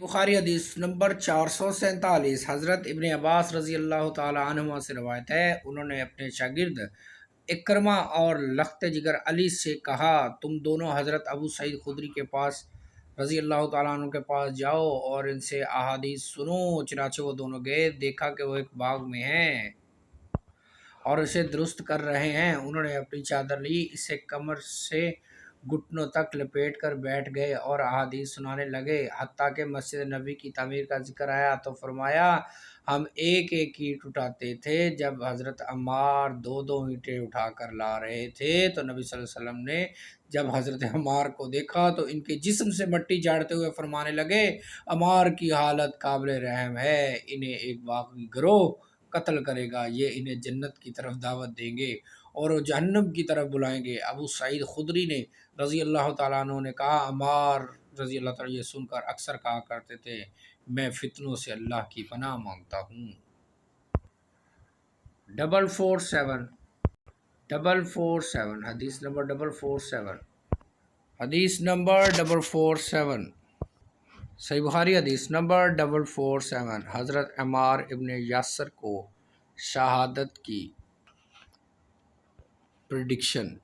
बुखारी हदीस नंबर 447 हज़रत इब्न अब्बास रज़ी अल्लाह ताला अन्हुमा से रवायत है, उन्होंने अपने शागिर्द इकरमा और लख्त जिगर अली से कहा, तुम दोनों हज़रत अबू सईद खुदरी के पास रज़ी अल्लाह ताला अन्हु के पास जाओ और इनसे अहादीस सुनो। चनाचे वो दोनों गए, देखा कि वो एक बाग में हैं और उसे दुरुस्त कर रहे हैं। उन्होंने अपनी चादर ली, इसे कमर से घुटनों तक लपेट कर बैठ गए और अहादीस सुनाने लगे। हत्ता कि मस्जिद नबी की तामीर का जिक्र आया तो फरमाया, हम एक एक ईंट उठाते थे। जब हज़रत अम्मार दो दो ईंटें उठा कर ला रहे थे तो नबी सल्लल्लाहु अलैहि वसल्लम ने जब हज़रत अम्मार को देखा तो इनके जिस्म से मट्टी झाड़ते हुए फरमाने लगे, अम्मार की हालत काबिल रहम है, इन्हें एक बागी गिरोह कत्ल करेगा, ये इन्हें जन्नत की तरफ दावत देंगे और वो जहन्नम की तरफ बुलाएंगे। अबू सईद खुदरी ने रज़ी अल्लाह ताला अन्हु ने कहा, अम्मार रज़ी अल्लाह ताला ये सुनकर अक्सर कहा करते थे, मैं फितनों से अल्लाह की पनाह मांगता हूँ। 447 447 हदीस नंबर 447 हदीस नंबर 447 सही बुखारी हदीस नंबर 447 हज़रत अम्मार इब्न यासर को शहादत की प्रिडिक्शन